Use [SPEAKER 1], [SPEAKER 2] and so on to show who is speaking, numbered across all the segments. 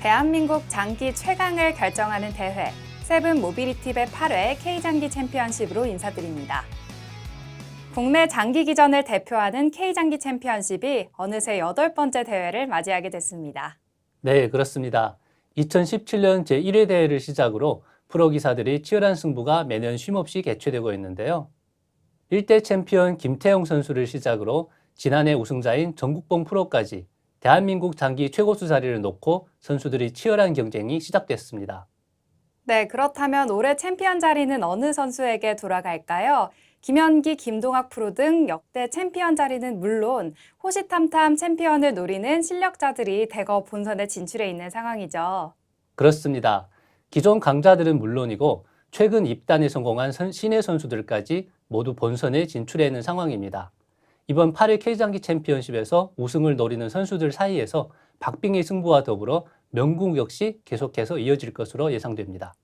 [SPEAKER 1] 대한민국 장기 최강을 결정하는 대회 세븐 모빌리티배 8회 K장기 챔피언십으로 인사드립니다. 국내 장기 기전을 대표하는 K장기 챔피언십이 어느새 8번째 대회를 맞이하게 됐습니다.
[SPEAKER 2] 네, 그렇습니다. 2017년 제1회 대회를 시작으로 프로 기사들이 치열한 승부가 매년 쉼없이 개최되고 있는데요. 1대 챔피언 김태형 선수를 시작으로 지난해 우승자인 전국봉 프로까지 대한민국 장기 최고수 자리를 놓고 선수들이 치열한 경쟁이 시작됐습니다.
[SPEAKER 1] 네, 그렇다면 올해 챔피언 자리는 어느 선수에게 돌아갈까요? 김연기, 김동학 프로 등 역대 챔피언 자리는 물론 호시탐탐 챔피언을 노리는 실력자들이 대거 본선에 진출해 있는 상황이죠.
[SPEAKER 2] 그렇습니다. 기존 강자들은 물론이고 최근 입단에 성공한 신예 선수들까지 모두 본선에 진출해 있는 상황입니다. 이번 8회 K장기 챔피언십에서 우승을 노리는 선수들 사이에서 박빙의 승부와 더불어 명궁 역시 계속해서 이어질 것으로 예상됩니다.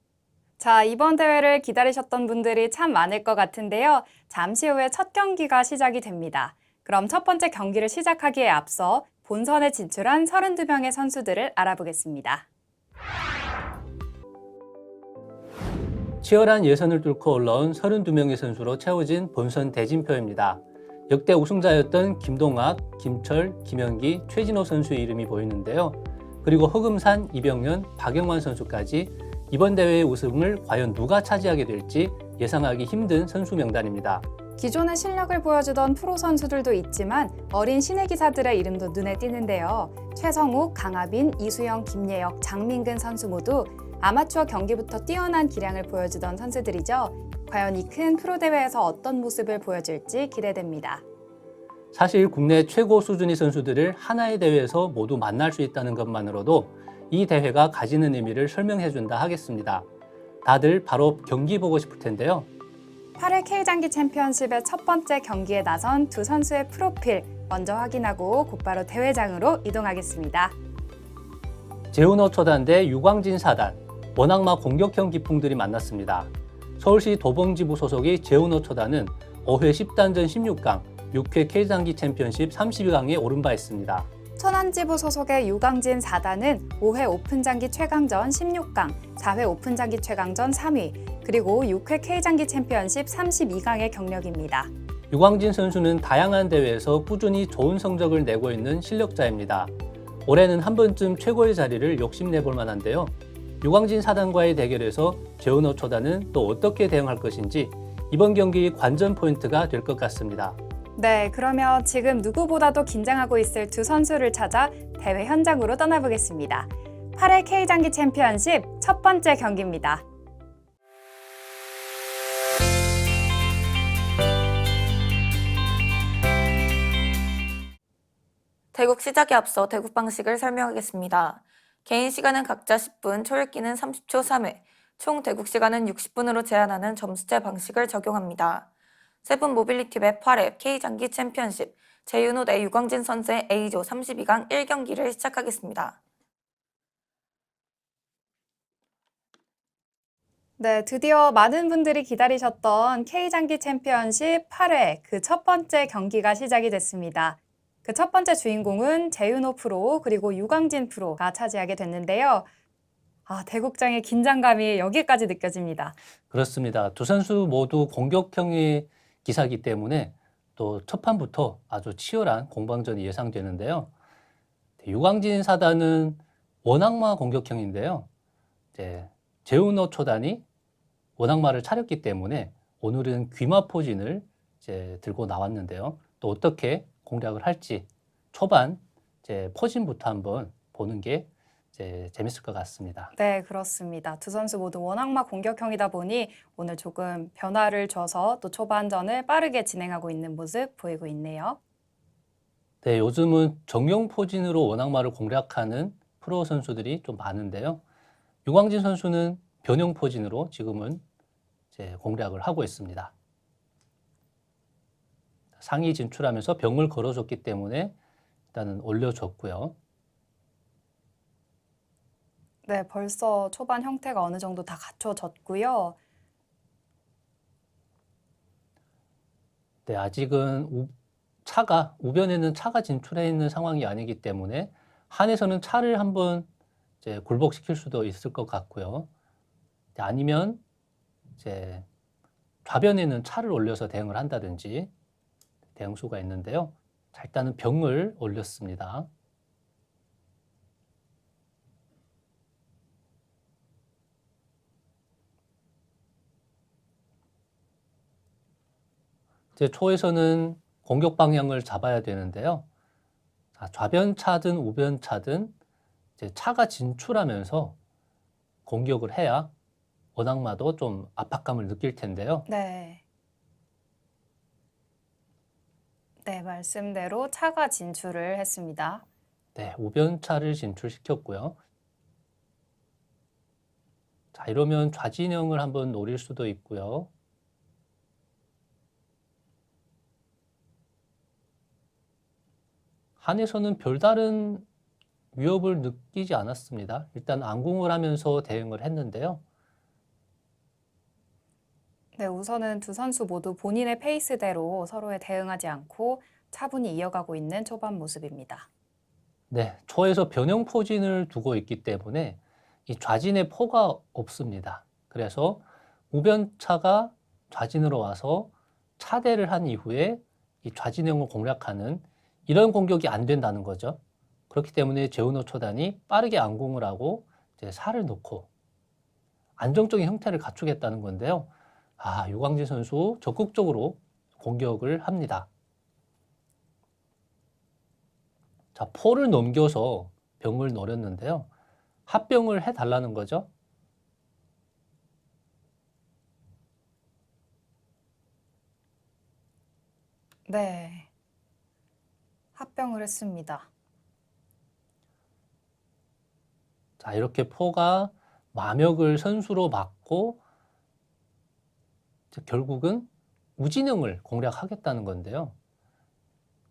[SPEAKER 1] 자, 이번 대회를 기다리셨던 분들이 참 많을 것 같은데요. 잠시 후에 첫 경기가 시작이 됩니다. 그럼 첫 번째 경기를 시작하기에 앞서 본선에 진출한 32명의 선수들을 알아보겠습니다.
[SPEAKER 2] 치열한 예선을 뚫고 올라온 32명의 선수로 채워진 본선 대진표입니다. 역대 우승자였던 김동학, 김철, 김연기, 최진호 선수의 이름이 보이는데요. 그리고 허금산, 이병현, 박영환 선수까지 이번 대회의 우승을 과연 누가 차지하게 될지 예상하기 힘든 선수 명단입니다.
[SPEAKER 1] 기존의 실력을 보여주던 프로 선수들도 있지만 어린 신예 기사들의 이름도 눈에 띄는데요. 최성욱, 강하빈, 이수영, 김예혁, 장민근 선수 모두 아마추어 경기부터 뛰어난 기량을 보여주던 선수들이죠. 과연 이 큰 프로 대회에서 어떤 모습을 보여줄지 기대됩니다.
[SPEAKER 2] 사실 국내 최고 수준의 선수들을 하나의 대회에서 모두 만날 수 있다는 것만으로도 이 대회가 가지는 의미를 설명해준다 하겠습니다. 다들 바로 경기 보고 싶을 텐데요.
[SPEAKER 1] 8회 K장기 챔피언십의 첫 번째 경기에 나선 두 선수의 프로필 먼저 확인하고 곧바로 대회장으로 이동하겠습니다.
[SPEAKER 2] 재훈호 초단 대 유광진 사단, 원악마 공격형 기풍들이 만났습니다. 서울시 도봉지부 소속의 재훈호 초단은 5회 10단전 16강, 6회 K장기 챔피언십 32강에 오른 바 있습니다.
[SPEAKER 1] 천안지부 소속의 유광진 4단은 5회 오픈장기 최강전 16강, 4회 오픈장기 최강전 3위, 그리고 6회 K장기 챔피언십 32강의 경력입니다.
[SPEAKER 2] 유광진 선수는 다양한 대회에서 꾸준히 좋은 성적을 내고 있는 실력자입니다. 올해는 한 번쯤 최고의 자리를 욕심내볼 만한데요. 유광진 사단과의 대결에서 재훈호 초단은 또 어떻게 대응할 것인지 이번 경기의 관전 포인트가 될 것 같습니다.
[SPEAKER 1] 네, 그러면 지금 누구보다도 긴장하고 있을 두 선수를 찾아 대회 현장으로 떠나보겠습니다. 8회 K장기 챔피언십 첫 번째 경기입니다.
[SPEAKER 3] 대국 시작에 앞서 대국 방식을 설명하겠습니다. 개인 시간은 각자 10분, 초읽기는 30초 3회, 총 대국 시간은 60분으로 제한하는 점수제 방식을 적용합니다. 세븐 모빌리티배 8회 K장기 챔피언십 재윤호 대 유광진 선수의 A조 32강 1경기를 시작하겠습니다.
[SPEAKER 1] 네, 드디어 많은 분들이 기다리셨던 K장기 챔피언십 8회 그 첫 번째 경기가 시작이 됐습니다. 그 첫 번째 주인공은 재윤호 프로 그리고 유광진 프로가 차지하게 됐는데요. 대국장의 긴장감이 여기까지 느껴집니다.
[SPEAKER 2] 그렇습니다. 두 선수 모두 공격형의 기사이기 때문에 또 첫 판부터 아주 치열한 공방전이 예상되는데요. 유광진 사단은 원악마 공격형인데요. 재훈호 초단이 원악마를 차렸기 때문에 오늘은 귀마 포진을 들고 나왔는데요. 또 어떻게 공략을 할지 초반 포진부터 한번 보는 게 재밌을 것 같습니다.
[SPEAKER 1] 네, 그렇습니다. 두 선수 모두 원악마 공격형이다 보니 오늘 조금 변화를 줘서 또 초반전을 빠르게 진행하고 있는 모습 보이고 있네요.
[SPEAKER 2] 네, 요즘은 정용 포진으로 원악마를 공략하는 프로 선수들이 좀 많은데요. 유광진 선수는 변형 포진으로 지금은 공략을 하고 있습니다. 상위 진출하면서 병을 걸어줬기 때문에 일단은 올려줬고요.
[SPEAKER 1] 네, 벌써 초반 형태가 어느 정도 다 갖춰졌고요.
[SPEAKER 2] 네, 아직은 우변에는 차가 진출해 있는 상황이 아니기 때문에 한에서는 차를 한번 이제 굴복시킬 수도 있을 것 같고요. 아니면 이제 좌변에는 차를 올려서 대응을 한다든지 대응수가 있는데요. 자, 일단은 병을 올렸습니다. 이제 초에서는 공격 방향을 잡아야 되는데요. 자, 좌변 차든 우변 차든 이제 차가 진출하면서 공격을 해야 원악마도 좀 압박감을 느낄 텐데요.
[SPEAKER 1] 네. 네, 말씀대로 차가 진출을 했습니다.
[SPEAKER 2] 네, 우변차를 진출시켰고요. 자, 이러면 좌진영을 한번 노릴 수도 있고요. 한에서는 별다른 위협을 느끼지 않았습니다. 일단 안궁을 하면서 대응을 했는데요.
[SPEAKER 1] 네, 우선은 두 선수 모두 본인의 페이스대로 서로에 대응하지 않고 차분히 이어가고 있는 초반 모습입니다.
[SPEAKER 2] 네, 초에서 변형 포진을 두고 있기 때문에 이 좌진의 포가 없습니다. 그래서 우변차가 좌진으로 와서 차대를 한 이후에 이 좌진형을 공략하는 이런 공격이 안 된다는 거죠. 그렇기 때문에 재훈호 초단이 빠르게 안궁을 하고 이제 살을 놓고 안정적인 형태를 갖추겠다는 건데요. 아, 유광진 선수 적극적으로 공격을 합니다. 자, 포를 넘겨서 병을 노렸는데요. 합병을 해달라는 거죠.
[SPEAKER 1] 네, 합병을 했습니다.
[SPEAKER 2] 자, 이렇게 포가 마멱을 선수로 막고 결국은 우진영을 공략하겠다는 건데요.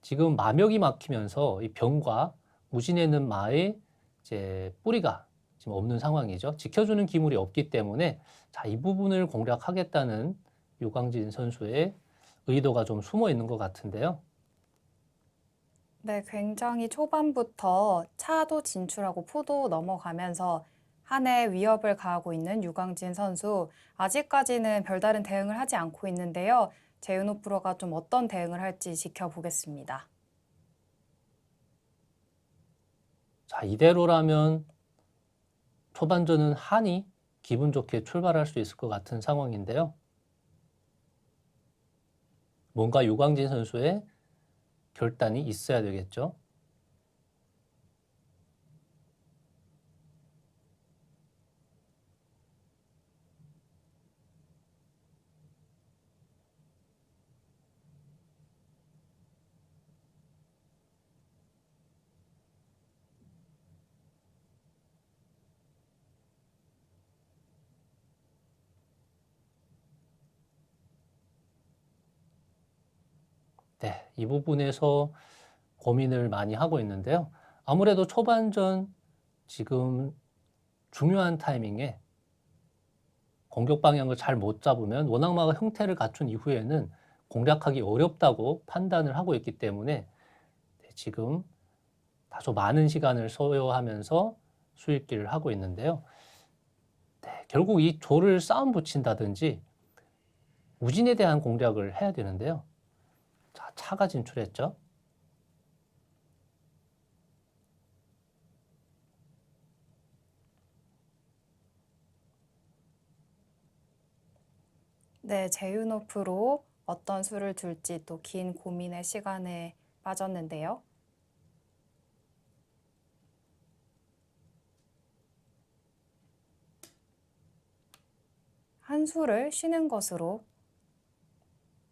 [SPEAKER 2] 지금 마멱이 막히면서 이 병과 우진에 있는 마의 이제 뿌리가 지금 없는 상황이죠. 지켜주는 기물이 없기 때문에 자, 이 부분을 공략하겠다는 유광진 선수의 의도가 좀 숨어 있는 것 같은데요.
[SPEAKER 1] 네, 굉장히 초반부터 차도 진출하고 포도 넘어가면서 한해 위협을 가하고 있는 유광진 선수. 아직까지는 별다른 대응을 하지 않고 있는데요. 재윤호 프로가 좀 어떤 대응을 할지 지켜보겠습니다.
[SPEAKER 2] 자, 이대로라면 초반전은 한이 기분 좋게 출발할 수 있을 것 같은 상황인데요. 뭔가 유광진 선수의 결단이 있어야 되겠죠. 네, 이 부분에서 고민을 많이 하고 있는데요. 아무래도 초반전 지금 중요한 타이밍에 공격 방향을 잘 못 잡으면 원악마가 형태를 갖춘 이후에는 공략하기 어렵다고 판단을 하고 있기 때문에 지금 다소 많은 시간을 소요하면서 수익기를 하고 있는데요. 네, 결국 이 조를 싸움 붙인다든지 우진에 대한 공략을 해야 되는데요. 자, 차가 진출했죠.
[SPEAKER 1] 네, 재윤호 프로 어떤 수를 둘지 또 긴 고민의 시간에 빠졌는데요. 한 수를 쉬는 것으로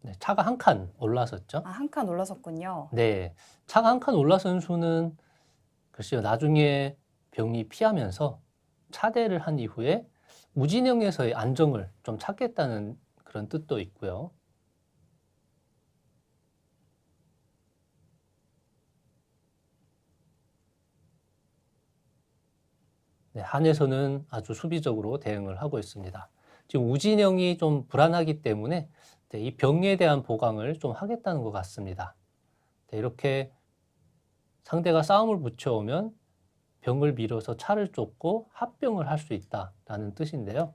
[SPEAKER 2] 네, 차가 한 칸 올라섰죠.
[SPEAKER 1] 한 칸 올라섰군요.
[SPEAKER 2] 네, 차가 한 칸 올라선 수는 글쎄요, 나중에 병이 피하면서 차대를 한 이후에 우진영에서의 안정을 좀 찾겠다는 그런 뜻도 있고요. 네, 한에서는 아주 수비적으로 대응을 하고 있습니다. 지금 우진영이 좀 불안하기 때문에 네, 이 병에 대한 보강을 좀 하겠다는 것 같습니다. 네, 이렇게 상대가 싸움을 붙여오면 병을 밀어서 차를 쫓고 합병을 할 수 있다라는 뜻인데요.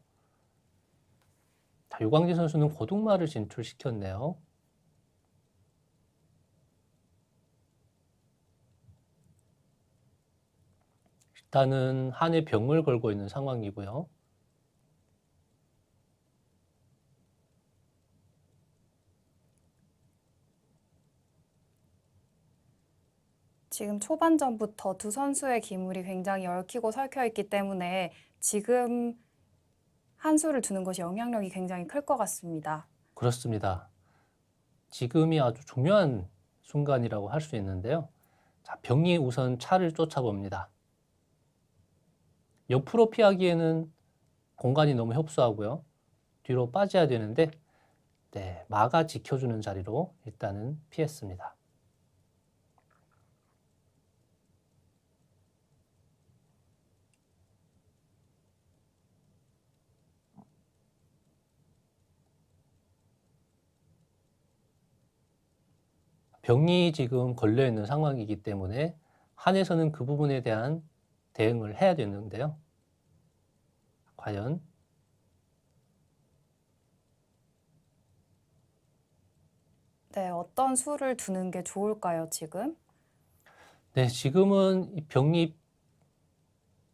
[SPEAKER 2] 자, 유광진 선수는 고등마를 진출시켰네요. 일단은 한에 병을 걸고 있는 상황이고요.
[SPEAKER 1] 지금 초반전부터 두 선수의 기물이 굉장히 얽히고 설켜 있기 때문에 지금 한 수를 두는 것이 영향력이 굉장히 클 것 같습니다.
[SPEAKER 2] 그렇습니다. 지금이 아주 중요한 순간이라고 할 수 있는데요. 자, 병이 우선 차를 쫓아봅니다. 옆으로 피하기에는 공간이 너무 협소하고요. 뒤로 빠져야 되는데 네, 마가 지켜주는 자리로 일단은 피했습니다. 병이 지금 걸려있는 상황이기 때문에 한에서는 그 부분에 대한 대응을 해야 되는데요. 과연
[SPEAKER 1] 네, 어떤 수를 두는 게 좋을까요, 지금?
[SPEAKER 2] 네, 지금은 이 병이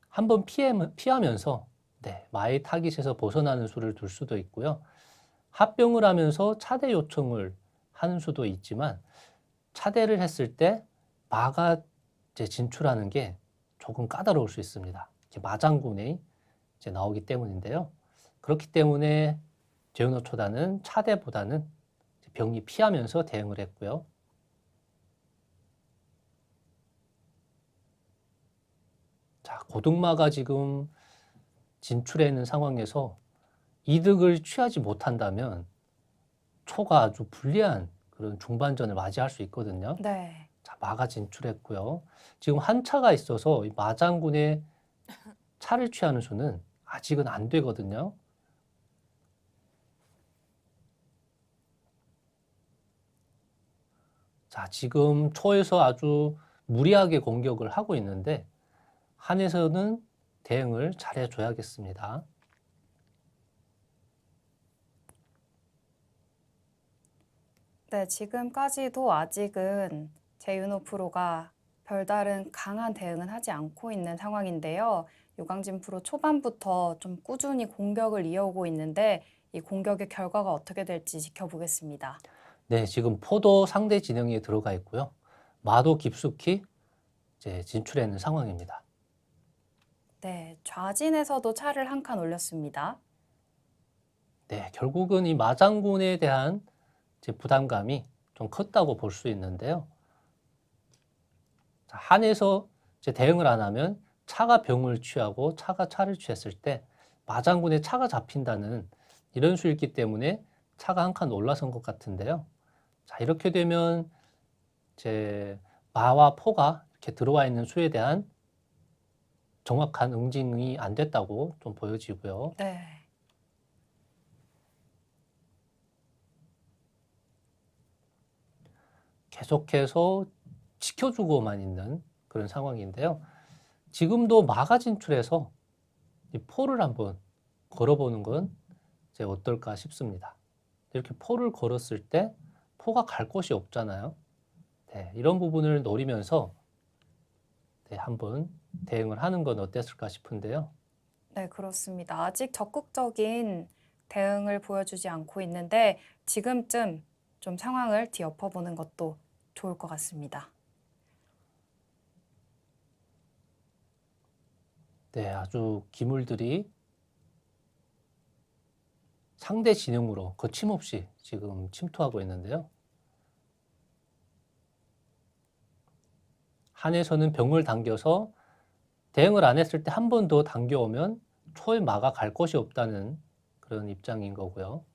[SPEAKER 2] 한번 피하면서 네, 마의 타깃에서 벗어나는 수를 둘 수도 있고요. 합병을 하면서 차대 요청을 하는 수도 있지만 차대를 했을 때 마가 이제 진출하는 게 조금 까다로울 수 있습니다. 이제 마장군이 이제 나오기 때문인데요. 그렇기 때문에 재윤호 초단은 차대보다는 병이 피하면서 대응을 했고요. 자, 고등마가 지금 진출해 있는 상황에서 이득을 취하지 못한다면 초가 아주 불리한 그런 중반전을 맞이할 수 있거든요.
[SPEAKER 1] 네.
[SPEAKER 2] 자, 마가 진출했고요. 지금 한 차가 있어서 이 마장군의 차를 취하는 수는 아직은 안 되거든요. 자, 지금 초에서 아주 무리하게 공격을 하고 있는데 한에서는 대응을 잘해줘야겠습니다.
[SPEAKER 1] 네, 지금까지도 아직은 재윤호 프로가 별다른 강한 대응은 하지 않고 있는 상황인데요. 유광진 프로 초반부터 좀 꾸준히 공격을 이어오고 있는데 이 공격의 결과가 어떻게 될지 지켜보겠습니다.
[SPEAKER 2] 네, 지금 포도 상대 진영에 들어가 있고요. 마도 깊숙이 이제 진출해 있는 상황입니다.
[SPEAKER 1] 네, 좌진에서도 차를 한 칸 올렸습니다.
[SPEAKER 2] 네, 결국은 이 마장군에 대한 이제 부담감이 좀 컸다고 볼 수 있는데요. 자, 한에서 이제 대응을 안 하면 차가 병을 취하고 차가 차를 취했을 때 마장군에 차가 잡힌다는 이런 수였기 때문에 차가 한 칸 올라선 것 같은데요. 자, 이렇게 되면 이제 마와 포가 이렇게 들어와 있는 수에 대한 정확한 응징이 안 됐다고 좀 보여지고요.
[SPEAKER 1] 네.
[SPEAKER 2] 계속해서 지켜주고만 있는 그런 상황인데요. 지금도 마가 진출해서 이 포를 한번 걸어보는 건 이제 어떨까 싶습니다. 이렇게 포를 걸었을 때 포가 갈 곳이 없잖아요. 네, 이런 부분을 노리면서 네, 한번 대응을 하는 건 어땠을까 싶은데요.
[SPEAKER 1] 네, 그렇습니다. 아직 적극적인 대응을 보여주지 않고 있는데 지금쯤 좀 상황을 뒤엎어보는 것도 좋을 것 같습니다.
[SPEAKER 2] 네, 아주 기물들이 상대 진영으로 거침없이 지금 침투하고 있는데요. 한에서는 병을 당겨서 대응을 안 했을 때 한 번 더 당겨오면 초의 마가 갈 곳이 없다는 그런 입장인 거고요.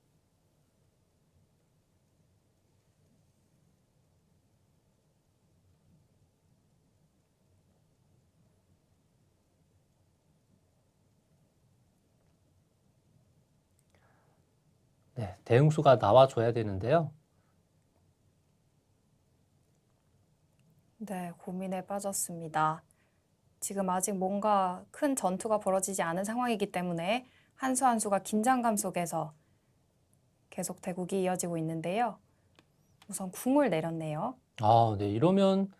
[SPEAKER 2] 네, 대응수가 나와줘야 되는데요.
[SPEAKER 1] 네, 고민에 빠졌습니다. 지금 아직 뭔가 큰 전투가 벌어지지 않은 상황이기 때문에 한 수 한 수가 긴장감 속에서 계속 대국이 이어지고 있는데요. 우선 궁을 내렸네요.
[SPEAKER 2] 아, 네. 이러면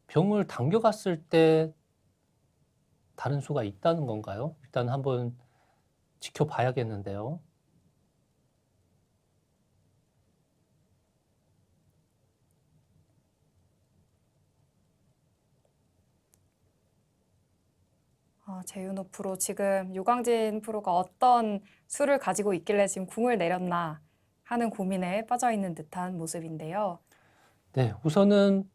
[SPEAKER 2] 병을 당겨갔을 때 다른 수가 있다는 건가요? 일단 한번 지켜봐야겠는데요.
[SPEAKER 1] 재윤호 프로 지금 유광진 프로가 어떤 수를 가지고 있길래 지금 궁을 내렸나 하는 고민에 빠져 있는 듯한 모습인데요.
[SPEAKER 2] 네, 우선은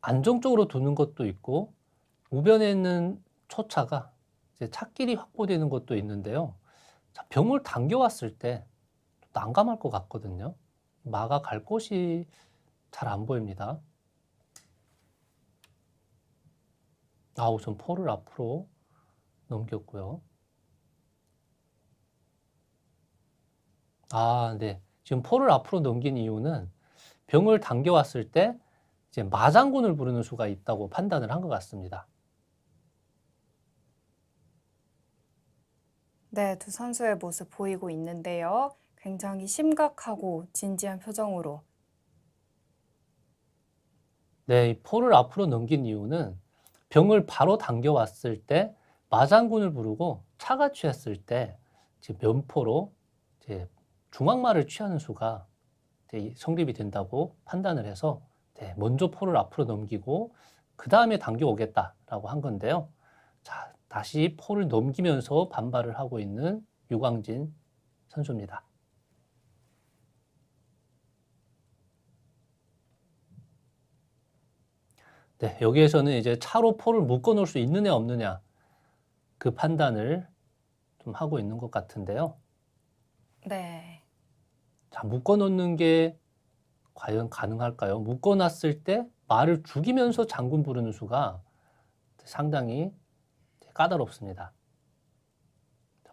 [SPEAKER 2] 안정적으로 두는 것도 있고 우변에 있는 초차가 이제 차길이 확보되는 것도 있는데요. 자, 병을 당겨왔을 때 난감할 것 같거든요. 마가 갈 곳이 잘 안 보입니다. 우선 포를 앞으로 넘겼고요. 네. 지금 포를 앞으로 넘긴 이유는 병을 당겨왔을 때 이제 마장군을 부르는 수가 있다고 판단을 한 것 같습니다.
[SPEAKER 1] 네, 두 선수의 모습 보이고 있는데요. 굉장히 심각하고 진지한 표정으로.
[SPEAKER 2] 네, 이 포를 앞으로 넘긴 이유는 병을 바로 당겨왔을 때 마장군을 부르고 차가 취했을 때 이제 면포로 이제 중앙마를 취하는 수가 이제 성립이 된다고 판단을 해서 먼저 포를 앞으로 넘기고 그 다음에 당겨오겠다라고 한 건데요. 자, 다시 포를 넘기면서 반발을 하고 있는 유광진 선수입니다. 네, 여기에서는 이제 차로 포를 묶어 놓을 수 있느냐 없느냐 그 판단을 좀 하고 있는 것 같은데요.
[SPEAKER 1] 네.
[SPEAKER 2] 자, 묶어 놓는 게 과연 가능할까요? 묶어 놨을 때 말을 죽이면서 장군 부르는 수가 상당히 까다롭습니다.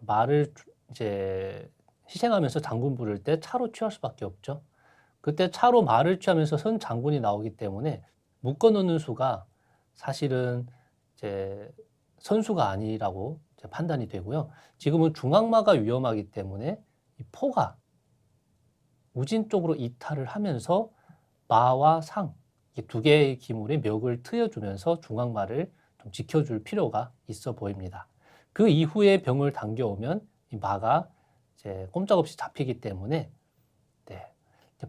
[SPEAKER 2] 말을 이제 희생하면서 장군 부를 때 차로 취할 수밖에 없죠. 그때 차로 말을 취하면서 선 장군이 나오기 때문에 묶어 놓는 수가 사실은 이제 선수가 아니라고 이제 판단이 되고요. 지금은 중앙마가 위험하기 때문에 이 포가 우진 쪽으로 이탈을 하면서 마와 상, 이 두 개의 기물의 멱을 트여주면서 중앙마를 좀 지켜줄 필요가 있어 보입니다. 그 이후에 병을 당겨오면 이 마가 이제 꼼짝없이 잡히기 때문에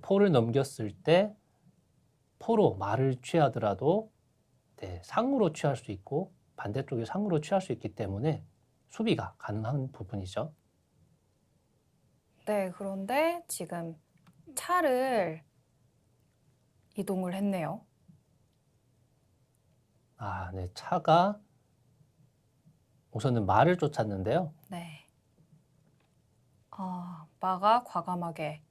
[SPEAKER 2] 포를 넘겼을 때 포로 마를 취하더라도 상으로 취할 수 있고 반대쪽에 상으로 취할 수 있기 때문에 수비가 가능한 부분이죠.
[SPEAKER 1] 네, 그런데 지금 차를 이동을 했네요.
[SPEAKER 2] 네, 차가 우선은 말을 쫓았는데요.
[SPEAKER 1] 네. 마가 과감하게.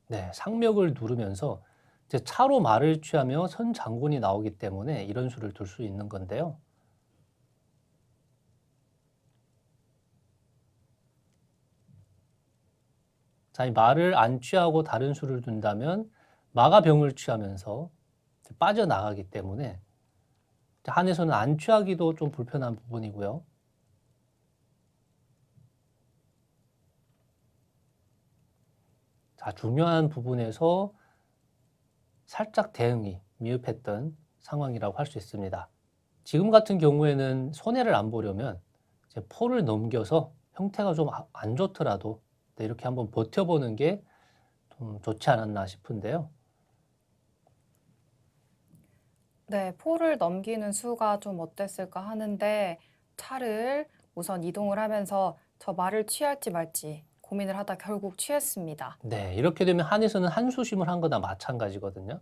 [SPEAKER 2] 네, 상멱을 누르면서 이제 차로 말을 취하며 선 장군이 나오기 때문에 이런 수를 둘 수 있는 건데요. 자, 이 말을 안 취하고 다른 수를 둔다면 마가 병을 취하면서 빠져나가기 때문에 한에서는 안 취하기도 좀 불편한 부분이고요. 자, 중요한 부분에서 살짝 대응이 미흡했던 상황이라고 할 수 있습니다. 지금 같은 경우에는 손해를 안 보려면 이제 포를 넘겨서 형태가 좀 안 좋더라도 이렇게 한번 버텨보는 게 좀 좋지 않았나 싶은데요.
[SPEAKER 1] 네, 포를 넘기는 수가 좀 어땠을까 하는데 차를 우선 이동을 하면서 저 말을 취할지 말지 고민을 하다 결국 취했습니다.
[SPEAKER 2] 네, 이렇게 되면 한에서는 한수심을 한 거나 마찬가지거든요.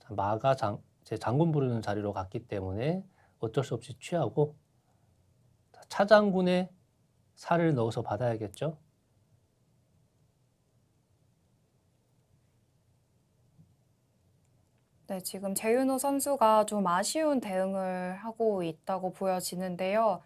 [SPEAKER 2] 자, 마가 이제 장군 부르는 자리로 갔기 때문에 어쩔 수 없이 취하고 차장군의 살을 넣어서 받아야겠죠.
[SPEAKER 1] 네, 지금 재윤호 선수가 좀 아쉬운 대응을 하고 있다고 보여지는데요.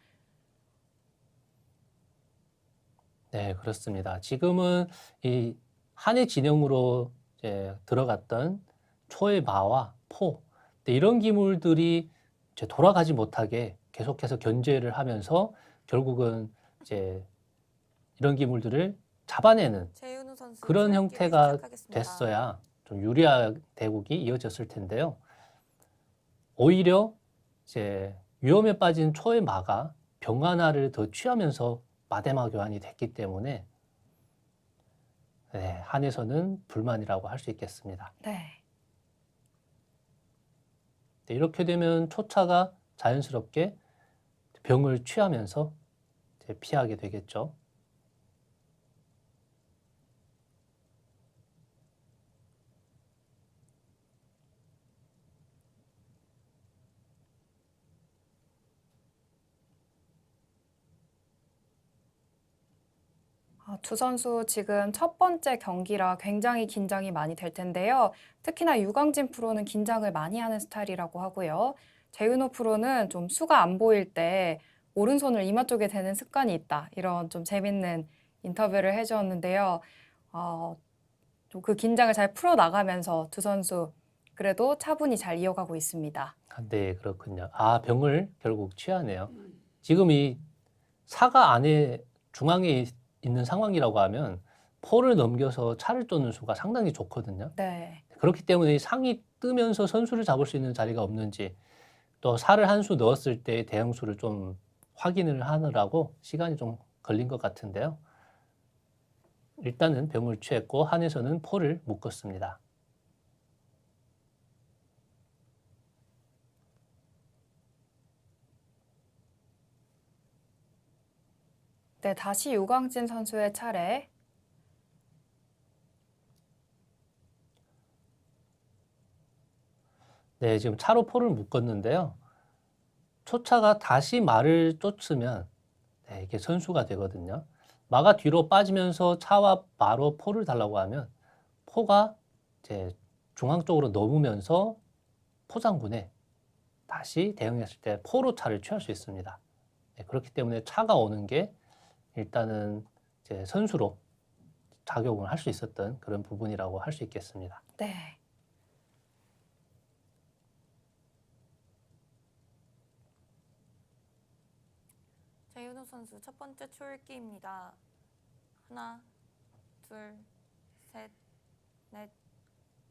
[SPEAKER 2] 네, 그렇습니다. 지금은 이 한의 진영으로 이제 들어갔던 초의 마와 포, 이런 기물들이 이제 돌아가지 못하게 계속해서 견제를 하면서 결국은 이제 이런 기물들을 잡아내는
[SPEAKER 3] 최윤우 선수
[SPEAKER 2] 그런
[SPEAKER 3] 초읽기를
[SPEAKER 2] 형태가
[SPEAKER 3] 시작하겠습니다.
[SPEAKER 2] 됐어야 좀 유리한 대국이 이어졌을 텐데요. 오히려 이제 위험에 빠진 초의 마가 병하나를 더 취하면서 마대마 교환이 됐기 때문에 네, 한에서는 불만이라고 할 수 있겠습니다.
[SPEAKER 1] 네.
[SPEAKER 2] 네, 이렇게 되면 초차가 자연스럽게 병을 취하면서 이제 피하게 되겠죠.
[SPEAKER 1] 두 선수 지금 첫 번째 경기라 굉장히 긴장이 많이 될 텐데요. 특히나 유광진 프로는 긴장을 많이 하는 스타일이라고 하고요. 재윤호 프로는 좀 수가 안 보일 때 오른손을 이마 쪽에 대는 습관이 있다. 이런 좀 재밌는 인터뷰를 해주었는데요. 좀 그 긴장을 잘 풀어나가면서 두 선수 그래도 차분히 잘 이어가고 있습니다.
[SPEAKER 2] 네, 그렇군요. 아, 병을 결국 취하네요. 지금 이 사가 안에 중앙에 있는 상황이라고 하면 포를 넘겨서 차를 쫓는 수가 상당히 좋거든요.
[SPEAKER 1] 네.
[SPEAKER 2] 그렇기 때문에 상이 뜨면서 선수를 잡을 수 있는 자리가 없는지 또 살을 한 수 넣었을 때 대형수를 좀 확인을 하느라고 시간이 좀 걸린 것 같은데요. 일단은 병을 취했고 한에서는 포를 묶었습니다.
[SPEAKER 1] 네, 다시 유광진 선수의 차례.
[SPEAKER 2] 네, 지금 차로 포를 묶었는데요. 초차가 다시 말을 쫓으면 네, 이게 선수가 되거든요. 마가 뒤로 빠지면서 차와 마로 포를 달라고 하면 포가 이제 중앙 쪽으로 넘으면서 포장군에 다시 대응했을 때 포로 차를 취할 수 있습니다. 네, 그렇기 때문에 차가 오는 게 일단은 이제 선수로 작용을 할 수 있었던 그런 부분이라고 할 수 있겠습니다.
[SPEAKER 1] 네.
[SPEAKER 3] 최윤우 선수 첫 번째 초읽기입니다. 하나, 둘, 셋, 넷,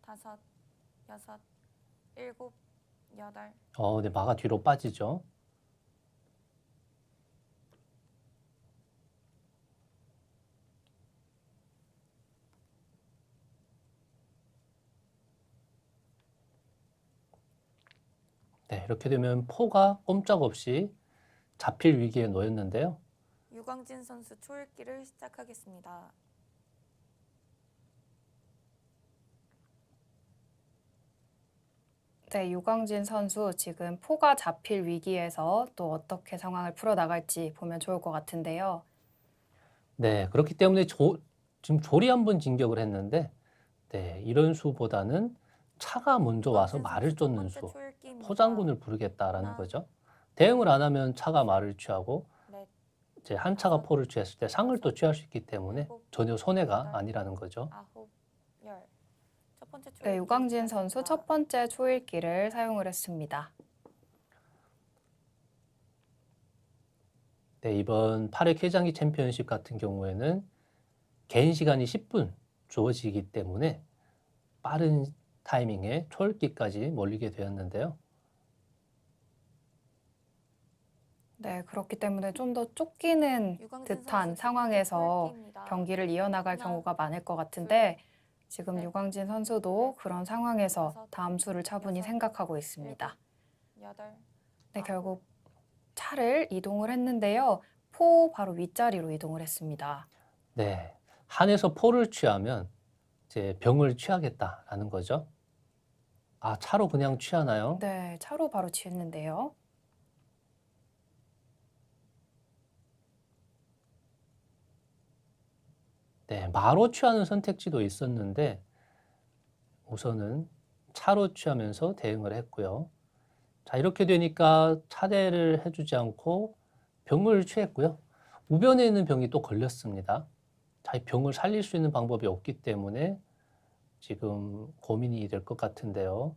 [SPEAKER 3] 다섯, 여섯, 일곱, 여덟.
[SPEAKER 2] 네, 마가 뒤로 빠지죠. 네, 이렇게 되면 포가 꼼짝없이 잡힐 위기에 놓였는데요.
[SPEAKER 3] 유광진 선수 초읽기를 시작하겠습니다.
[SPEAKER 1] 네, 유광진 선수 지금 포가 잡힐 위기에서 또 어떻게 상황을 풀어나갈지 보면 좋을 것 같은데요.
[SPEAKER 2] 네, 그렇기 때문에 지금 조리 한번 진격을 했는데 네, 이런 수보다는 차가 먼저 와서
[SPEAKER 3] 유광진
[SPEAKER 2] 말을
[SPEAKER 3] 선수 첫
[SPEAKER 2] 쫓는
[SPEAKER 3] 번째
[SPEAKER 2] 수,
[SPEAKER 3] 초읽기입니다.
[SPEAKER 2] 포장군을 부르겠다라는
[SPEAKER 3] 하나,
[SPEAKER 2] 거죠. 대응을 안 하면 차가 말을 취하고
[SPEAKER 3] 넷,
[SPEAKER 2] 이제 한 차가
[SPEAKER 3] 다섯,
[SPEAKER 2] 포를 취했을 때 상을 또 취할 수 있기 때문에
[SPEAKER 3] 일곱,
[SPEAKER 2] 전혀 손해가
[SPEAKER 3] 여덟,
[SPEAKER 2] 아니라는 거죠.
[SPEAKER 3] 아홉, 열. 첫 번째 초읽기
[SPEAKER 1] 네, 유광진 선수 첫 번째 초읽기를 사용을 했습니다.
[SPEAKER 2] 네, 이번 8회 쾌장기 챔피언십 같은 경우에는 개인 시간이 10분 주어지기 때문에 빠른 타이밍에 초읽기까지 몰리게 되었는데요.
[SPEAKER 1] 네, 그렇기 때문에 좀 더 쫓기는
[SPEAKER 3] 유광진
[SPEAKER 1] 듯한
[SPEAKER 3] 선수 첫
[SPEAKER 1] 상황에서
[SPEAKER 3] 번째 초읽기입니다.
[SPEAKER 1] 경기를 이어나갈
[SPEAKER 3] 하나,
[SPEAKER 1] 경우가 많을 것 같은데 지금
[SPEAKER 3] 셋,
[SPEAKER 1] 유광진 선수도
[SPEAKER 3] 넷,
[SPEAKER 1] 그런 상황에서
[SPEAKER 3] 다섯,
[SPEAKER 1] 다음 수를 차분히
[SPEAKER 3] 여섯,
[SPEAKER 1] 생각하고 있습니다.
[SPEAKER 3] 여덟,
[SPEAKER 1] 네,
[SPEAKER 3] 아홉,
[SPEAKER 1] 결국 차를 이동을 했는데요. 포 바로 윗자리로 이동을 했습니다.
[SPEAKER 2] 네, 한에서 포를 취하면 이제 병을 취하겠다라는 거죠. 아, 차로 그냥 취하나요?
[SPEAKER 1] 네, 차로 바로 취했는데요.
[SPEAKER 2] 네, 마로 취하는 선택지도 있었는데 우선은 차로 취하면서 대응을 했고요. 자, 이렇게 되니까 차대를 해주지 않고 병을 취했고요. 우변에 있는 병이 또 걸렸습니다. 자, 이 병을 살릴 수 있는 방법이 없기 때문에 지금 고민이 될 것 같은데요.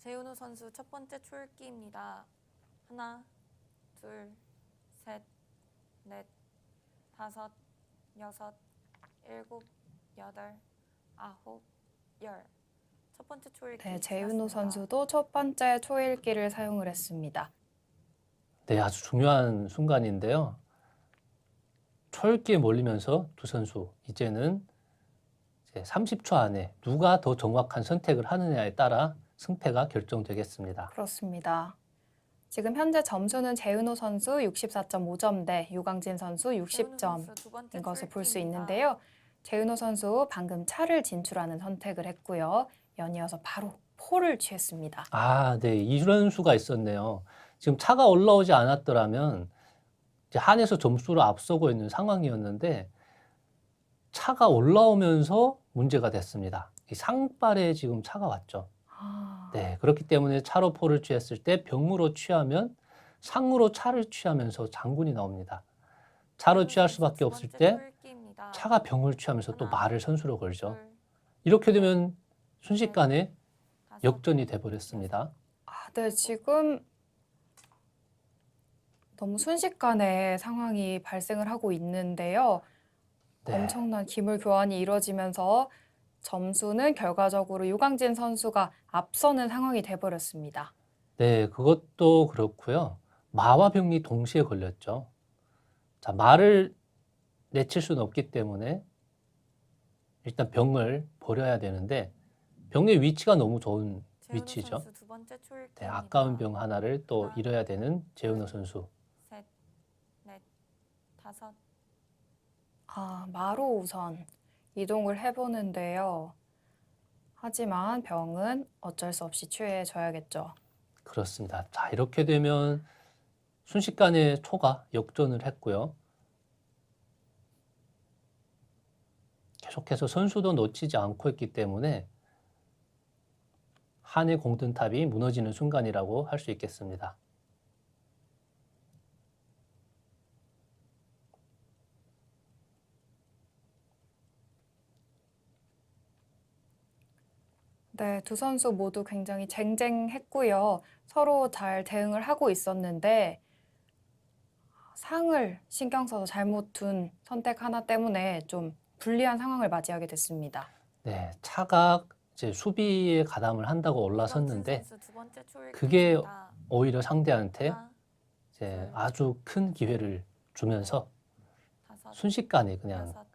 [SPEAKER 3] 재윤호 선수 첫 번째 초읽기입니다. 하나, 둘, 셋, 넷, 다섯, 여섯, 일곱, 여덟, 아홉, 열. 첫 번째 초읽기
[SPEAKER 1] 네, 재윤호
[SPEAKER 3] 지났습니다.
[SPEAKER 1] 선수도 첫 번째 초읽기를 사용을 했습니다.
[SPEAKER 2] 네, 아주 중요한 순간인데요. 초읽기에 몰리면서 두 선수 이제는 이제 30초 안에 누가 더 정확한 선택을 하느냐에 따라 승패가 결정되겠습니다.
[SPEAKER 1] 그렇습니다. 지금 현재 점수는 재윤호 선수 64.5점 대 유광진 선수
[SPEAKER 3] 재윤호
[SPEAKER 1] 60점인
[SPEAKER 3] 선수 두 번째
[SPEAKER 1] 것을 볼 수
[SPEAKER 3] 초읽기입니다.
[SPEAKER 1] 있는데요. 재윤호 선수 방금 차를 진출하는 선택을 했고요. 연이어서 바로 포를 취했습니다.
[SPEAKER 2] 아, 네, 이런 수가 있었네요. 지금 차가 올라오지 않았더라면 이제 한에서 점수로 앞서고 있는 상황이었는데 차가 올라오면서 문제가 됐습니다. 이 상발에 지금 차가 왔죠.
[SPEAKER 1] 아,
[SPEAKER 2] 네, 그렇기 때문에 차로 포를 취했을 때 병으로 취하면 상으로 차를 취하면서 장군이 나옵니다. 차로
[SPEAKER 3] 재윤호
[SPEAKER 2] 취할
[SPEAKER 3] 선수
[SPEAKER 2] 수밖에
[SPEAKER 3] 두
[SPEAKER 2] 없을
[SPEAKER 3] 번째
[SPEAKER 2] 때
[SPEAKER 3] 초읽기입니다.
[SPEAKER 2] 차가 병을 취하면서 또
[SPEAKER 3] 하나,
[SPEAKER 2] 말을 선수로 걸죠.
[SPEAKER 3] 둘,
[SPEAKER 2] 이렇게 되면 순식간에
[SPEAKER 3] 다섯,
[SPEAKER 2] 역전이 돼버렸습니다.
[SPEAKER 1] 아, 네, 지금 너무 순식간에 상황이 발생을 하고 있는데요.
[SPEAKER 2] 네.
[SPEAKER 1] 엄청난 기물 교환이 이뤄지면서 점수는 결과적으로 유광진 선수가 앞서는 상황이 돼버렸습니다.
[SPEAKER 2] 네, 그것도 그렇고요. 마와 병이 동시에 걸렸죠. 자, 말을 내칠 수는 없기 때문에 일단 병을 버려야 되는데 병의 위치가 너무 좋은
[SPEAKER 3] 재윤호
[SPEAKER 2] 위치죠.
[SPEAKER 3] 선수 두 번째 초읽기입니다.
[SPEAKER 2] 네, 아까운 병 하나를 또
[SPEAKER 3] 하나,
[SPEAKER 2] 잃어야 되는 재윤호 선수.
[SPEAKER 3] 셋, 넷, 다섯.
[SPEAKER 1] 아, 마로 우선 이동을 해보는데요. 하지만 병은 어쩔 수 없이 취해져야겠죠.
[SPEAKER 2] 그렇습니다. 자, 이렇게 되면 순식간에 초가 역전을 했고요. 계속해서 선수도 놓치지 않고 있기 때문에 한의 공든탑이 무너지는 순간이라고 할 수 있겠습니다.
[SPEAKER 1] 네, 두 선수 모두 굉장히 쟁쟁했고요. 서로 잘 대응을 하고 있었는데 상을 신경 써서 잘못 둔 선택 하나 때문에 좀 불리한 상황을 맞이하게 됐습니다.
[SPEAKER 2] 네, 차가 이제 수비에 가담을 한다고 올라섰는데
[SPEAKER 3] 유광진 선수 두 번째
[SPEAKER 2] 그게
[SPEAKER 3] 초읽기입니다.
[SPEAKER 2] 오히려 상대한테
[SPEAKER 3] 하나,
[SPEAKER 2] 이제
[SPEAKER 3] 둘,
[SPEAKER 2] 아주 큰 기회를 주면서
[SPEAKER 3] 다섯,
[SPEAKER 2] 순식간에 그냥
[SPEAKER 3] 여섯,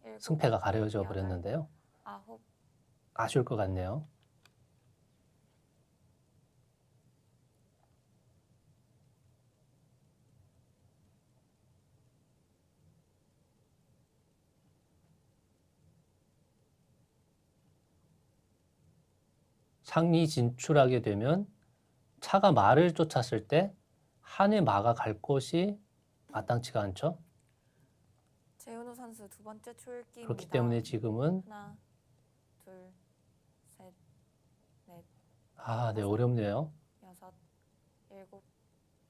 [SPEAKER 3] 일곱,
[SPEAKER 2] 승패가 가려져
[SPEAKER 3] 여덟,
[SPEAKER 2] 버렸는데요.
[SPEAKER 3] 아홉.
[SPEAKER 2] 아쉬울 것 같네요. 상위 진출하게 되면 차가 말을 쫓았을 때 한의 마가 갈 곳이 마땅치가 않죠.
[SPEAKER 3] 재윤호 선수 두 번째 초읽기입니다.
[SPEAKER 2] 그렇기 때문에 지금은
[SPEAKER 3] 하나, 둘, 셋, 넷,
[SPEAKER 2] 아, 네, 어렵네요.
[SPEAKER 3] 여섯, 일곱,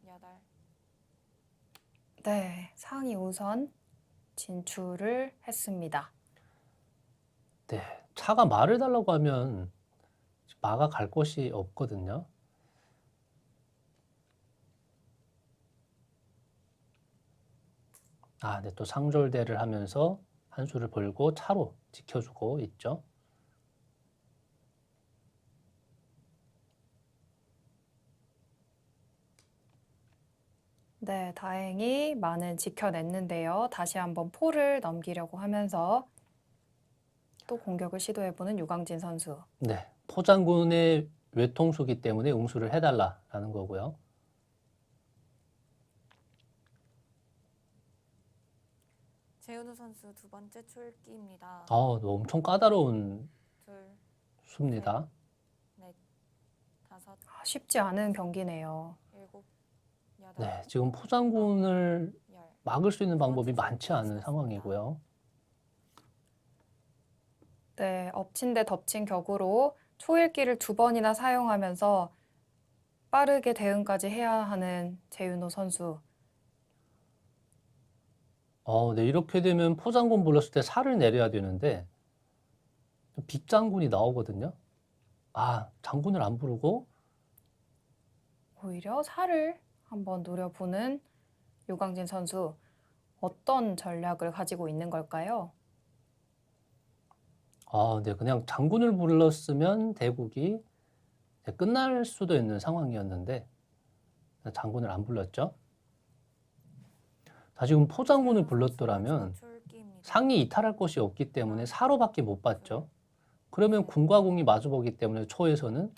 [SPEAKER 3] 여덟.
[SPEAKER 1] 네, 상이 우선 진출을 했습니다.
[SPEAKER 2] 네, 차가 말을 달라고 하면 마가 갈 곳이 없거든요. 아, 네, 또 상졸대를 하면서 한 수를 벌고 차로 지켜주고 있죠.
[SPEAKER 1] 네, 다행히 마는 지켜냈는데요. 다시 한번 포를 넘기려고 하면서 또 공격을 시도해보는 유광진 선수.
[SPEAKER 2] 네, 포장군의 외통수기 때문에 응수를 해달라라는 거고요.
[SPEAKER 3] 재윤호 선수 두 번째 초읽기입니다.
[SPEAKER 2] 엄청 까다로운
[SPEAKER 3] 둘,
[SPEAKER 2] 수입니다.
[SPEAKER 3] 넷, 다섯,
[SPEAKER 1] 쉽지 않은 경기네요.
[SPEAKER 3] 일곱, 여덟,
[SPEAKER 2] 네, 지금 포장군을
[SPEAKER 3] 열.
[SPEAKER 2] 막을 수 있는 방법이 많지 않은 상황이고요.
[SPEAKER 1] 네, 엎친 데 덮친 격으로 초읽기를 두 번이나 사용하면서 빠르게 대응까지 해야 하는 재윤호 선수.
[SPEAKER 2] 네, 이렇게 되면 포장군 불렀을 때 살을 내려야 되는데 빗장군이 나오거든요. 장군을 안 부르고
[SPEAKER 1] 오히려 살을 한번 노려보는 유광진 선수. 어떤 전략을 가지고 있는 걸까요?
[SPEAKER 2] 네, 그냥 장군을 불렀으면 대국이 끝날 수도 있는 상황이었는데 장군을 안 불렀죠. 지금 포장군을 불렀더라면 상이 이탈할 곳이 없기 때문에 사로밖에 못 받죠. 그러면 군과 공이 마주보기 때문에 초에서는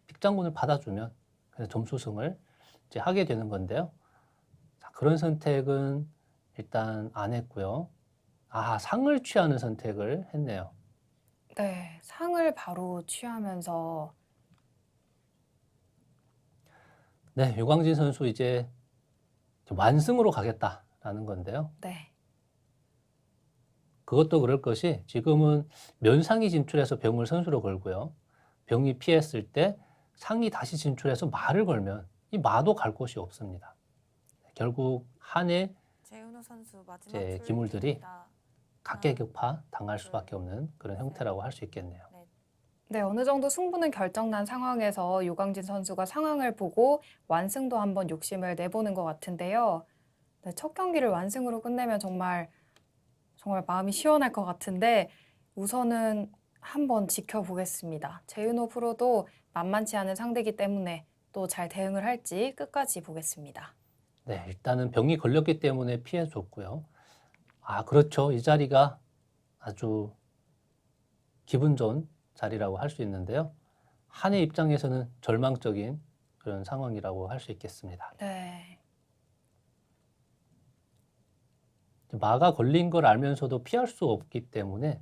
[SPEAKER 2] 픽장군을 받아주면 그래서 점수승을 이제 하게 되는 건데요. 그런 선택은 일단 안 했고요. 상을 취하는 선택을 했네요.
[SPEAKER 1] 네, 상을 바로 취하면서
[SPEAKER 2] 네, 유광진 선수 이제 완승으로 가겠다라는 건데요.
[SPEAKER 1] 네,
[SPEAKER 2] 그것도 그럴 것이 지금은 면상이 진출해서 병을 선수로 걸고요. 병이 피했을 때 상이 다시 진출해서 마를 걸면 이 마도 갈 곳이 없습니다. 결국 한해
[SPEAKER 3] 재윤호 선수 마지막
[SPEAKER 2] 이제 기물들이
[SPEAKER 3] 출격입니다.
[SPEAKER 2] 각계격파 당할 수밖에 없는 그런 형태라고 할 수 있겠네요.
[SPEAKER 1] 네, 어느 정도 승부는 결정난 상황에서 유광진 선수가 상황을 보고 완승도 한번 욕심을 내보는 것 같은데요. 네, 첫 경기를 완승으로 끝내면 정말 마음이 시원할 것 같은데 우선은 한번 지켜보겠습니다. 재윤호 프로도 만만치 않은 상대이기 때문에 또 잘 대응을 할지 끝까지 보겠습니다.
[SPEAKER 2] 네, 일단은 병이 걸렸기 때문에 피해줬고요. 그렇죠. 이 자리가 아주 기분 좋은 자리라고 할 수 있는데요. 한의 입장에서는 절망적인 그런 상황이라고 할 수 있겠습니다.
[SPEAKER 1] 네,
[SPEAKER 2] 마가 걸린 걸 알면서도 피할 수 없기 때문에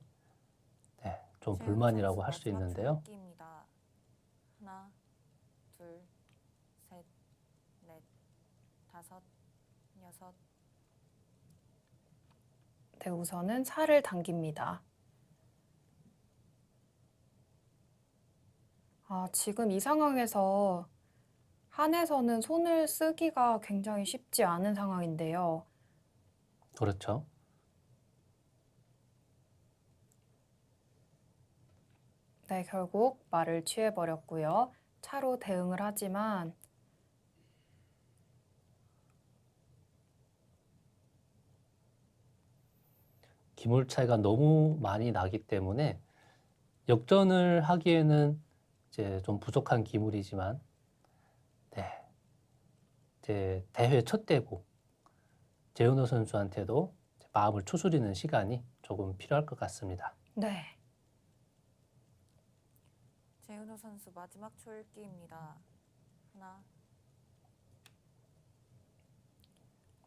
[SPEAKER 2] 좀
[SPEAKER 3] 재윤호
[SPEAKER 2] 불만이라고
[SPEAKER 3] 선수
[SPEAKER 2] 할 수
[SPEAKER 3] 마지막
[SPEAKER 2] 있는데요.
[SPEAKER 3] 출격입니다. 하나, 둘, 셋, 넷, 다섯, 여섯.
[SPEAKER 1] 네, 우선은 살을 당깁니다. 지금 이 상황에서 한에서는 손을 쓰기가 굉장히 쉽지 않은 상황인데요.
[SPEAKER 2] 그렇죠.
[SPEAKER 1] 네, 결국 말을 취해버렸고요. 차로 대응을 하지만
[SPEAKER 2] 기물 차이가 너무 많이 나기 때문에 역전을 하기에는 이제 좀 부족한 기물이지만 이제 대회 첫 대국 재윤호 선수한테도 마음을 추스리는 시간이 조금 필요할 것 같습니다.
[SPEAKER 1] 네,
[SPEAKER 3] 재윤호 선수 마지막 초읽기입니다. 하나,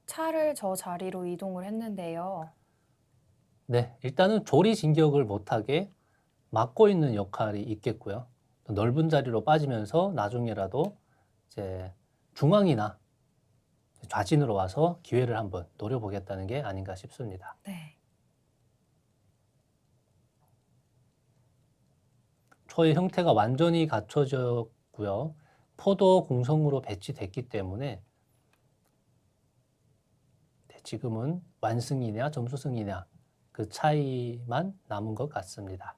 [SPEAKER 1] 차를 저 자리로 이동을 했는데요.
[SPEAKER 2] 네, 일단은 조리 진격을 못하게 막고 있는 역할이 있겠고요. 또 넓은 자리로 빠지면서 나중에라도 이제 중앙이나 좌진으로 와서 기회를 한번 노려보겠다는 게 아닌가 싶습니다.
[SPEAKER 1] 네,
[SPEAKER 2] 초의 형태가 완전히 갖춰졌고요. 포도 공성으로 배치됐기 때문에 지금은 완승이냐 점수승이냐 그 차이만 남은 것 같습니다.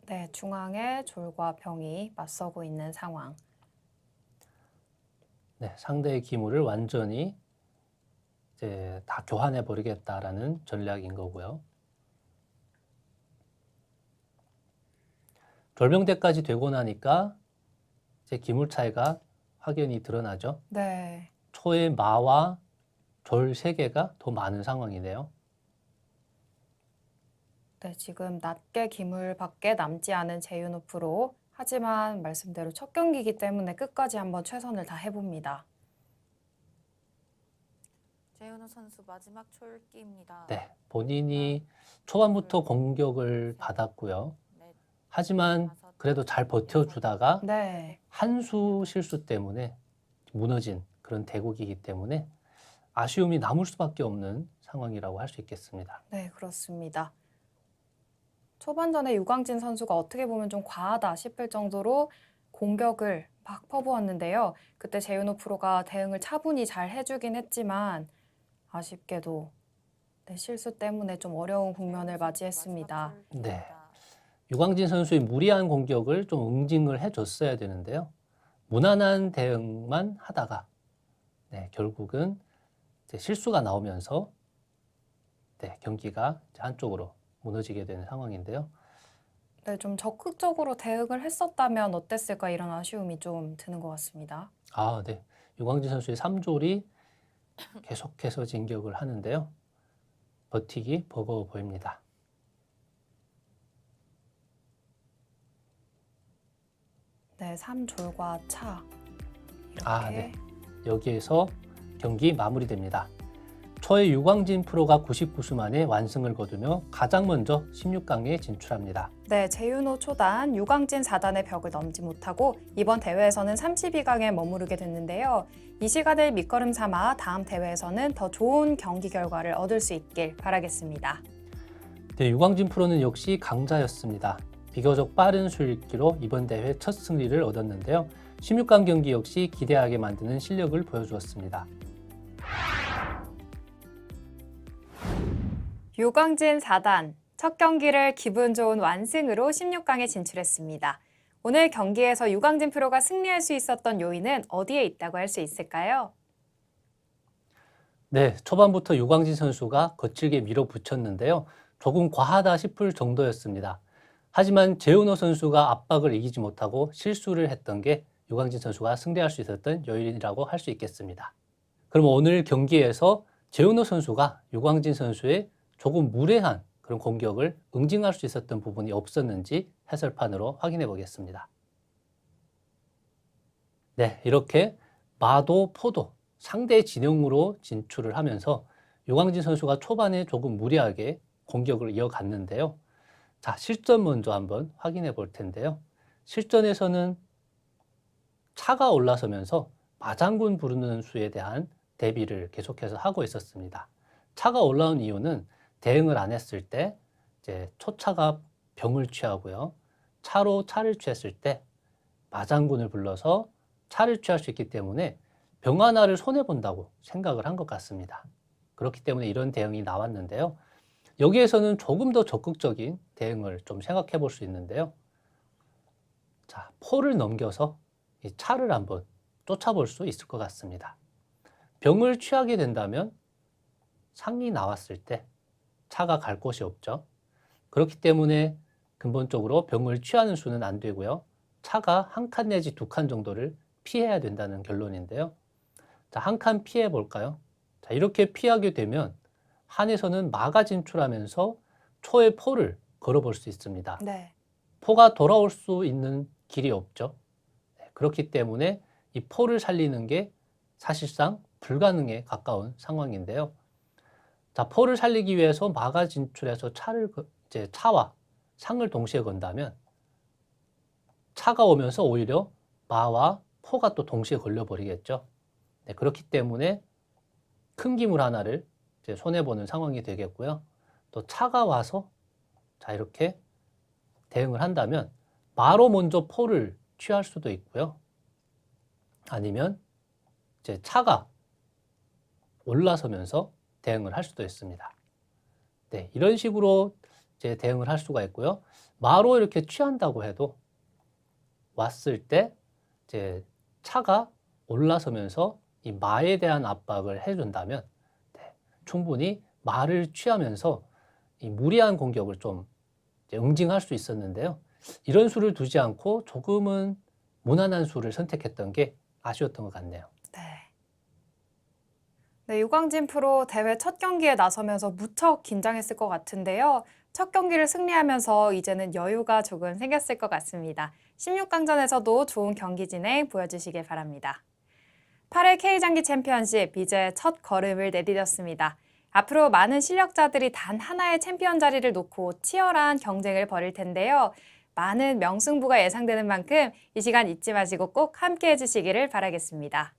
[SPEAKER 1] 네, 중앙에 졸과 병이 맞서고 있는 상황.
[SPEAKER 2] 네, 상대의 기물을 완전히 이제 다 교환해 버리겠다라는 전략인 거고요. 졸병대까지 되고 나니까 이제 기물 차이가 확연히 드러나죠.
[SPEAKER 1] 네,
[SPEAKER 2] 초의 마와 졸 3개가 더 많은 상황이네요.
[SPEAKER 1] 네, 지금 낮게 기물밖에 남지 않은 재윤호 프로. 하지만 말씀대로 첫 경기이기 때문에 끝까지 한번 최선을 다해봅니다.
[SPEAKER 3] 재윤호 선수 마지막 초읽기입니다.
[SPEAKER 2] 네, 본인이 초반부터 공격을 받았고요.
[SPEAKER 3] 넷,
[SPEAKER 2] 하지만 그래도 잘 버텨주다가
[SPEAKER 1] 네,
[SPEAKER 2] 한 수 실수 때문에 무너진 그런 대국이기 때문에 아쉬움이 남을 수밖에 없는 상황이라고 할 수 있겠습니다.
[SPEAKER 1] 네, 그렇습니다. 초반전에 유광진 선수가 어떻게 보면 좀 과하다 싶을 정도로 공격을 팍 퍼부었는데요. 그때 재윤호 프로가 대응을 차분히 잘 해주긴 했지만 아쉽게도 실수 때문에 좀 어려운 국면을 맞이했습니다.
[SPEAKER 2] 네. 유광진 선수의 무리한 공격을 좀 응징을 해줬어야 되는데요. 무난한 대응만 하다가 결국은 이제 실수가 나오면서 경기가 이제 한쪽으로 무너지게 되는 상황인데요.
[SPEAKER 1] 네, 좀 적극적으로 대응을 했었다면 어땠을까 이런 아쉬움이 좀 드는 것 같습니다.
[SPEAKER 2] 네. 유광진 선수의 3졸이 계속해서 진격을 하는데요. 버티기 버거워 보입니다.
[SPEAKER 1] 네, 3졸과 차 이렇게
[SPEAKER 2] 네. 여기에서 경기 마무리됩니다. 초의 유광진 프로가 99수 만에 완승을 거두며 가장 먼저 16강에 진출합니다.
[SPEAKER 1] 네, 재윤호 초단, 유광진 4단의 벽을 넘지 못하고 이번 대회에서는 32강에 머무르게 됐는데요. 이 시간을 밑거름 삼아 다음 대회에서는 더 좋은 경기 결과를 얻을 수 있길 바라겠습니다.
[SPEAKER 2] 네, 유광진 프로는 역시 강자였습니다. 비교적 빠른 수익기로 이번 대회 첫 승리를 얻었는데요. 16강 경기 역시 기대하게 만드는 실력을 보여주었습니다.
[SPEAKER 1] 유광진 4단, 첫 경기를 기분 좋은 완승으로 16강에 진출했습니다. 오늘 경기에서 유광진 프로가 승리할 수 있었던 요인은 어디에 있다고 할 수 있을까요?
[SPEAKER 2] 네, 초반부터 유광진 선수가 거칠게 밀어붙였는데요. 조금 과하다 싶을 정도였습니다. 하지만 재윤호 선수가 압박을 이기지 못하고 실수를 했던 게 유광진 선수가 승리할 수 있었던 요인이라고 할 수 있겠습니다. 그럼 오늘 경기에서 재윤호 선수가 유광진 선수의 조금 무례한 그런 공격을 응징할 수 있었던 부분이 없었는지 해설판으로 확인해 보겠습니다. 네, 이렇게 마도 포도 상대 진영으로 진출을 하면서 유광진 선수가 초반에 조금 무리하게 공격을 이어갔는데요. 자, 실전 먼저 한번 확인해 볼 텐데요. 실전에서는 차가 올라서면서 마장군 부르는 수에 대한 대비를 계속해서 하고 있었습니다. 차가 올라온 이유는 대응을 안 했을 때 이제 초차가 병을 취하고요. 차로 차를 취했을 때 마장군을 불러서 차를 취할 수 있기 때문에 병 하나를 손해본다고 생각을 한 것 같습니다. 그렇기 때문에 이런 대응이 나왔는데요. 여기에서는 조금 더 적극적인 대응을 좀 생각해 볼 수 있는데요. 자, 포를 넘겨서 이 차를 한번 쫓아볼 수 있을 것 같습니다. 병을 취하게 된다면 상이 나왔을 때 차가 갈 곳이 없죠. 그렇기 때문에 근본적으로 병을 취하는 수는 안 되고요. 차가 한 칸 내지 두 칸 정도를 피해야 된다는 결론인데요. 자, 한 칸 피해 볼까요? 자, 이렇게 피하게 되면 한에서는 마가 진출하면서 초의 포를 걸어볼 수 있습니다.
[SPEAKER 1] 네.
[SPEAKER 2] 포가 돌아올 수 있는 길이 없죠. 그렇기 때문에 이 포를 살리는 게 사실상 불가능에 가까운 상황인데요. 자, 포를 살리기 위해서 마가 진출해서 이제 차와 상을 동시에 건다면 차가 오면서 오히려 마와 포가 또 동시에 걸려버리겠죠. 네, 그렇기 때문에 큰 기물 하나를 이제 손해보는 상황이 되겠고요. 또 차가 와서 자, 이렇게 대응을 한다면 마로 먼저 포를 취할 수도 있고요. 아니면 이제 차가 올라서면서 대응을 할 수도 있습니다. 네, 이런 식으로 이제 대응을 할 수가 있고요. 마로 이렇게 취한다고 해도 왔을 때 이제 차가 올라서면서 이 마에 대한 압박을 해준다면 충분히 마를 취하면서 이 무리한 공격을 좀 이제 응징할 수 있었는데요. 이런 수를 두지 않고 조금은 무난한 수를 선택했던 게 아쉬웠던 것 같네요.
[SPEAKER 1] 네, 유광진 프로 대회 첫 경기에 나서면서 무척 긴장했을 것 같은데요. 첫 경기를 승리하면서 이제는 여유가 조금 생겼을 것 같습니다. 16강전에서도 좋은 경기 진행 보여주시길 바랍니다. 8회 K장기 챔피언십 이제 첫 걸음을 내디뎠습니다. 앞으로 많은 실력자들이 단 하나의 챔피언 자리를 놓고 치열한 경쟁을 벌일 텐데요. 많은 명승부가 예상되는 만큼 이 시간 잊지 마시고 꼭 함께 해주시기를 바라겠습니다.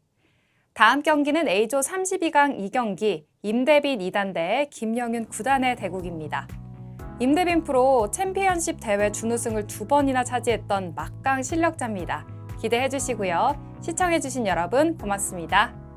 [SPEAKER 1] 다음 경기는 A조 32강 2경기 임대빈 2단 대 김영윤 9단의 대국입니다. 임대빈 프로 챔피언십 대회 준우승을 2번이나 차지했던 막강 실력자입니다. 기대해 주시고요. 시청해 주신 여러분 고맙습니다.